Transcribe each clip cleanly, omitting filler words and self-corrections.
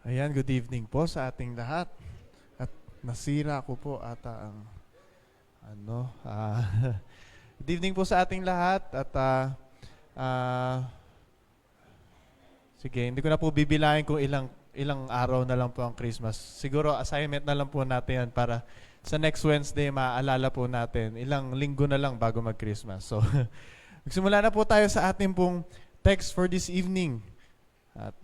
Ayan, good evening po sa ating lahat. At nasira ko po ata ang ano. Good evening po sa ating lahat at ah, sige, hindi ko na po bibilahin kung ilang araw na lang po ang Christmas. Siguro assignment na lang po natin yan para sa next Wednesday maaalala po natin. Ilang linggo na lang bago mag-Christmas. So, magsimula na po tayo sa ating pong text for this evening. At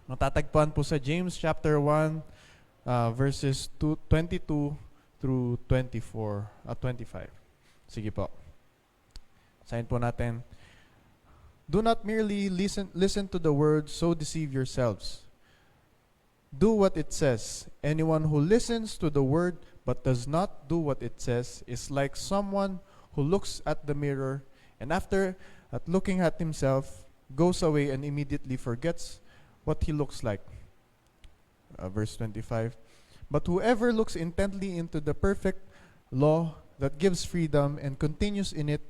matatagpuan po sa James chapter 1 verses 22 through 24 at 25. Sige po. Sayin po natin. Do not merely listen to the word, so deceive yourselves. Do what it says. Anyone who listens to the word but does not do what it says is like someone who looks at the mirror and after looking at himself goes away and immediately forgets what he looks like. Verse 25. But whoever looks intently into the perfect law that gives freedom and continues in it,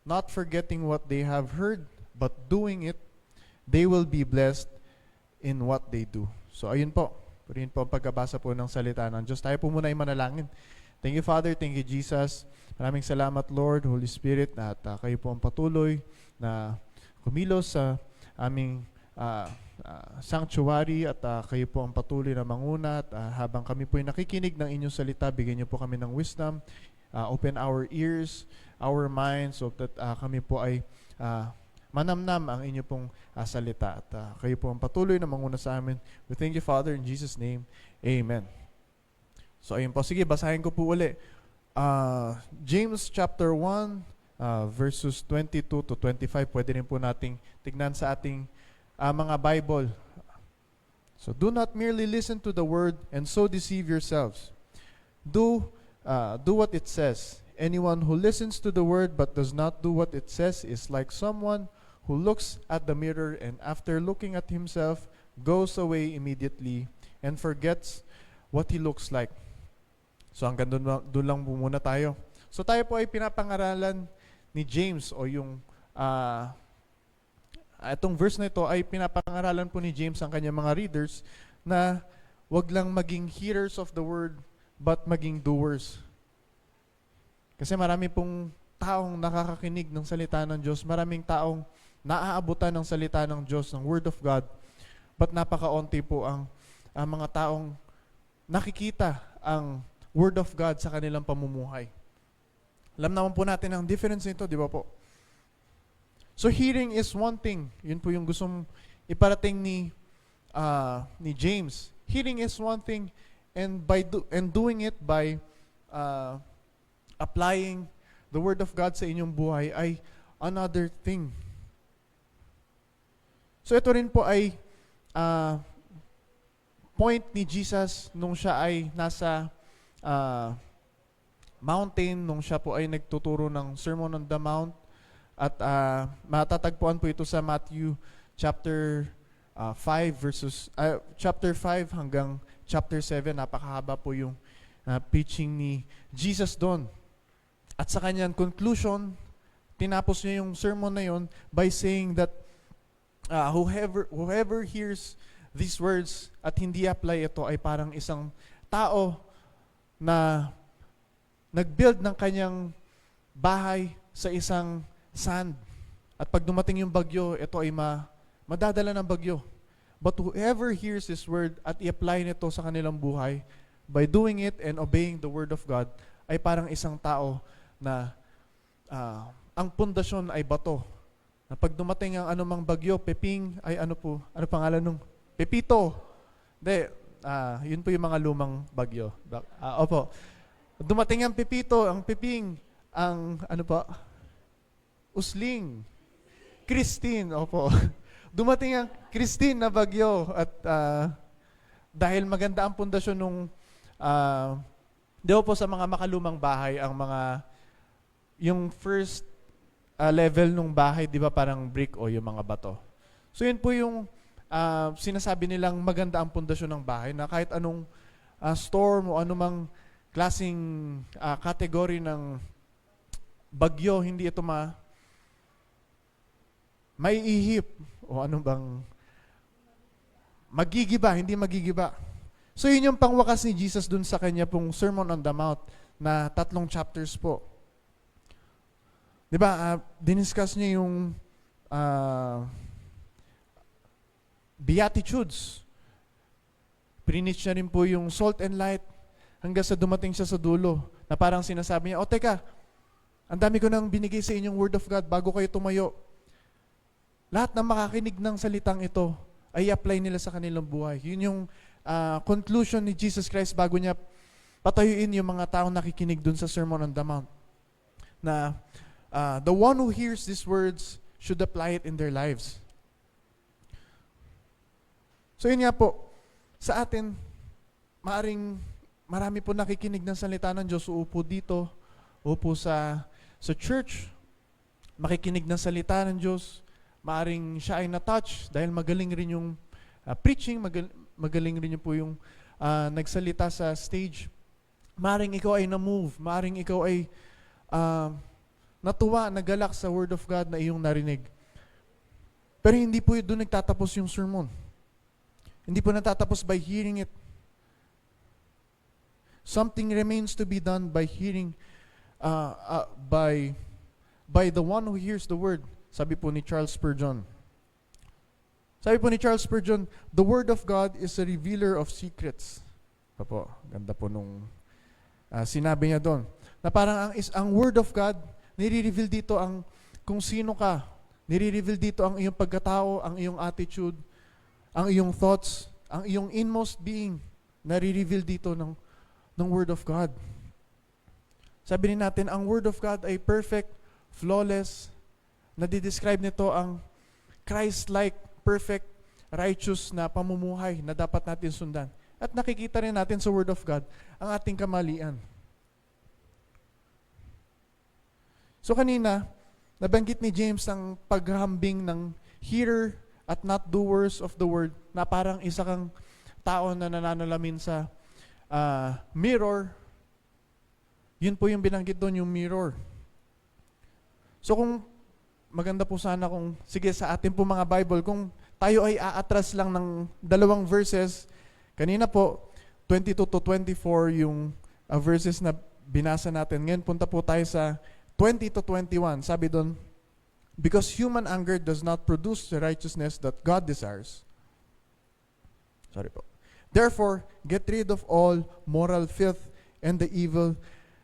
not forgetting what they have heard, but doing it, they will be blessed in what they do. So ayun po. Purihin po ang pagkabasa po ng salita ng Diyos. Tayo po muna ay manalangin. Thank you, Father. Thank you, Jesus. Maraming salamat, Lord, Holy Spirit, at kayo po ang patuloy na kumilos sa aming sanctuary at kayo po ang patuloy na manguna at habang kami po ay nakikinig ng inyong salita, bigyan niyo po kami ng wisdom, open our ears, our minds so that kami po ay manamnam ang inyo pong salita at kayo po ang patuloy na manguna sa amin. We thank you, Father, in Jesus' name. Amen. So ayun po, sige, basahin ko po uli. James chapter 1 verses 22 to 25, pwede rin po nating tignan sa ating mga Bible. So do not merely listen to the word and so deceive yourselves. Do what it says. Anyone who listens to the word but does not do what it says is like someone who looks at the mirror and after looking at himself goes away immediately and forgets what he looks like. So hanggang doon lang po muna tayo. So tayo po ay pinapangaralan ni James o yung itong verse na ito ay pinapangaralan po ni James ang kanyang mga readers na wag lang maging hearers of the word but maging doers. Kasi marami pong taong nakakakinig ng salita ng Diyos, maraming taong naaabutan ng salita ng Diyos, ng Word of God, but napakaunti po ang mga taong nakikita ang Word of God sa kanilang pamumuhay. Alam naman po natin ang difference nito, di ba po? So hearing is one thing. Yun po yung gustong iparating ni James. Hearing is one thing and doing it by applying the Word of God sa inyong buhay ay another thing. So ito rin po ay point ni Jesus nung siya ay nasa mountain, nung siya po ay nagtuturo ng Sermon on the Mount. At matatagpuan po ito sa Matthew chapter 5 versus chapter 5 hanggang chapter 7. Napakahaba po yung preaching ni Jesus doon. At sa kanyang conclusion, tinapos niya yung sermon na yon by saying that whoever hears these words at hindi apply ito ay parang isang tao na nag-build ng kanyang bahay sa isang sand. At pag dumating yung bagyo, ito ay madadala ng bagyo. But whoever hears this word at i-apply nito sa kanilang buhay, by doing it and obeying the word of God, ay parang isang tao na ang pundasyon ay bato. Na pag dumating ang anumang bagyo, Peping, ay ano pangalan nung? Pepito. Hindi, yun po yung mga lumang bagyo. Opo. Dumating ang Pepito, ang Peping, ang Usling. Christine, opo. Dumating ang Christine na bagyo at dahil maganda ang pundasyon nung po sa mga makalumang bahay, yung first level nung bahay, di ba parang brick o yung mga bato. So yun po yung sinasabi nilang maganda ang pundasyon ng bahay na kahit anong storm o anumang klaseng category ng bagyo, hindi ito maiihip o ano bang magigiba, hindi magigiba. So yun yung pangwakas ni Jesus dun sa kanya pong Sermon on the Mount na 3 chapters po. Di ba, diniscuss niya yung Beatitudes. Preach niya rin po yung salt and light hanggang sa dumating siya sa dulo na parang sinasabi niya, teka, ang dami ko nang binigay sa inyong word of God bago kayo tumayo. Lahat na makakinig ng salitang ito ay apply nila sa kanilang buhay. Yun yung conclusion ni Jesus Christ bago niya patayuin yung mga taong nakikinig dun sa Sermon on the Mount. Na the one who hears these words should apply it in their lives. So yun nga po, sa atin, marami po nakikinig ng salita ng Diyos, uupo dito, uupo sa church, makikinig ng salita ng Diyos, maaring siya ay na-touch dahil magaling rin yung preaching, magaling rin po yung nagsalita sa stage. Maaring ikaw ay na-move, maaring ikaw ay natuwa, nagalak sa Word of God na iyong narinig. Pero hindi po doon nagtatapos yung sermon. Hindi po natatapos by hearing it. Something remains to be done by hearing, by the one who hears the word. Sabi po ni Charles Spurgeon. The word of God is a revealer of secrets. Opo, ganda po nung sinabi niya doon. Na parang ang word of God, nire-reveal dito ang kung sino ka. Nire-reveal dito ang iyong pagkatao, ang iyong attitude, ang iyong thoughts, ang iyong inmost being, nare-reveal dito ng Word of God. Sabi rin natin, ang Word of God ay perfect, flawless, nadidescribe nito ang Christ-like, perfect, righteous na pamumuhay na dapat natin sundan. At nakikita rin natin sa Word of God ang ating kamalian. So kanina, nabanggit ni James ang paghahambing ng hearer at not doers of the word, na parang isa kang tao na nananalamin sa mirror. Yun po yung binanggit doon, yung mirror. So kung maganda po sana kung, sige sa atin po mga Bible, kung tayo ay aatras lang ng 2 verses, kanina po, 22 to 24 yung verses na binasa natin. Ngayon punta po tayo sa 20 to 21. Sabi doon, because human anger does not produce the righteousness that God desires. Sorry po. Therefore, get rid of all moral filth and the evil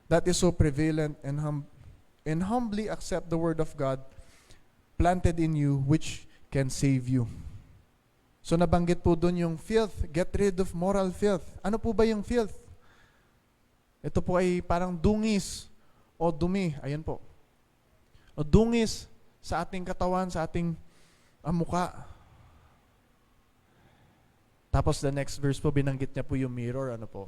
that is so prevalent, and humbly accept the word of God planted in you, which can save you. So nabanggit po doon yung filth. Get rid of moral filth. Ano po ba yung filth? Ito po ay parang dungis o dumi. Ayan po. O dungis sa ating katawan, sa ating muka. Tapos the next verse po, binanggit niya po yung mirror. Ano po?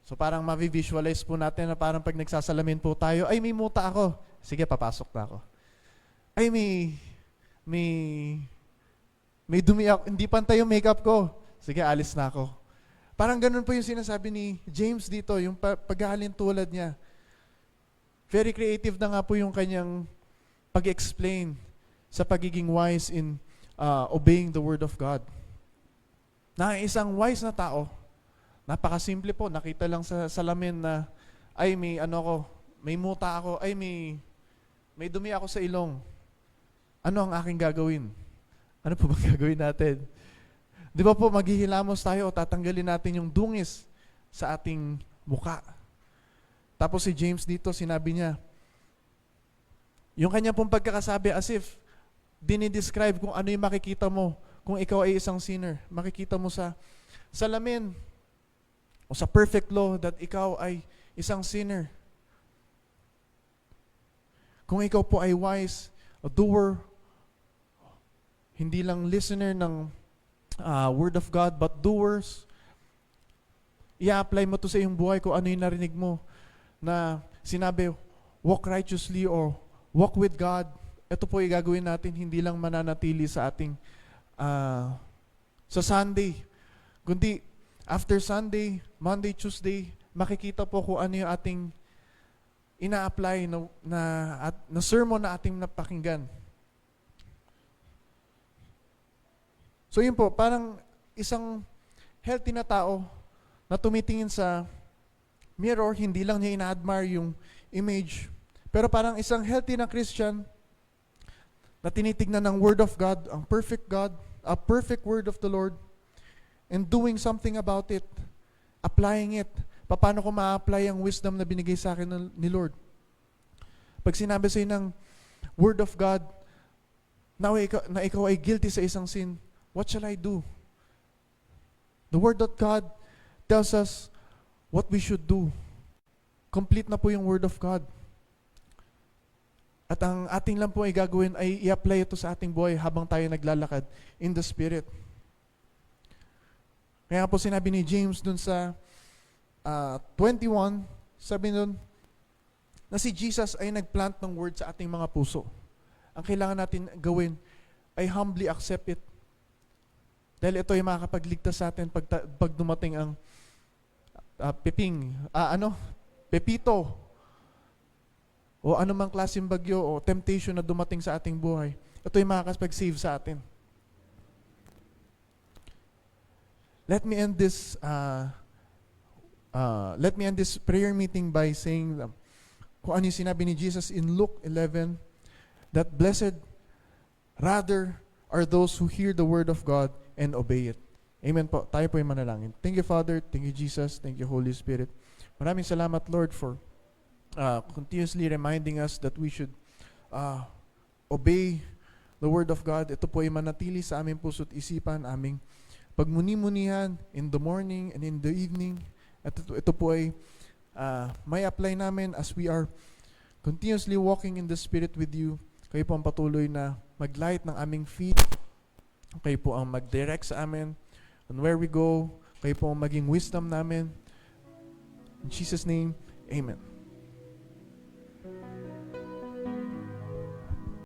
So parang ma-visualize po natin na parang pag nagsasalamin po tayo, ay may muta ako. Sige, papasok na ako. Ay may dumi ako. Hindi pantay yung makeup ko. Sige, alis na ako. Parang ganun po yung sinasabi ni James dito, yung paghahalin tulad niya. Very creative na nga po yung kanyang pag-explain sa pagiging wise in obeying the word of God. Na isang wise na tao, napakasimple po, nakita lang sa salamin na, ay may may muta ako, ay may dumi ako sa ilong. Ano ang aking gagawin? Ano po bang gagawin natin? Di ba po, maghihilamos tayo o tatanggalin natin yung dungis sa ating muka. Tapos si James dito, sinabi niya, yung kanya pong pagkakasabi as if dinidescribe kung ano yung makikita mo kung ikaw ay isang sinner. Makikita mo sa salamin o sa perfect law that ikaw ay isang sinner. Kung ikaw po ay wise, a doer, hindi lang listener ng word of God, but doers, i-apply mo to sa iyong buhay kung ano yung narinig mo na sinabi, walk righteously or walk with God. Ito po yung gagawin natin, hindi lang mananatili sa ating sa Sunday, kundi after Sunday, Monday, Tuesday, makikita po kung ano yung ating ina-apply na sermon na ating napakinggan. So yun po, parang isang healthy na tao na tumitingin sa mirror, hindi lang niya ina-admire yung image, pero parang isang healthy na Christian na tinitignan ng Word of God, ang perfect God, a perfect Word of the Lord, and doing something about it, applying it. Paano ko ma-apply ang wisdom na binigay sa akin ni Lord? Pag sinabi sa'yo ng Word of God, na ikaw ay guilty sa isang sin, what shall I do? The Word of God tells us what we should do. Complete na po yung Word of God. At ang ating lang po ay gagawin ay i-apply ito sa ating buhay habang tayo naglalakad in the Spirit. Kaya po sinabi ni James dun sa 21, sabi nun, na si Jesus ay nagplant ng Word sa ating mga puso. Ang kailangan natin gawin ay humbly accept it. Dahil ito ay makakapagligtas sa atin pag dumating ang pepito, o anumang klaseng bagyo o temptation na dumating sa ating buhay. Ito ay makakapag-save sa atin. Let me end this prayer meeting by saying kung ano yung sinabi ni Jesus in Luke 11, that blessed rather are those who hear the word of God and obey it. Amen po. Tayo po yung manalangin. Thank you, Father. Thank you, Jesus. Thank you, Holy Spirit. Maraming salamat, Lord, for continuously reminding us that we should obey the word of God. Ito po ay manatili sa aming puso't isipan, aming pagmuni-munihan in the morning and in the evening. At ito po ay may apply namin as we are continuously walking in the Spirit with you. Kayo po ang patuloy na mag-light ng aming feet. Kayo po ang mag-direct sa amin on where we go. Kayo po ang maging wisdom namin. In Jesus' name, Amen.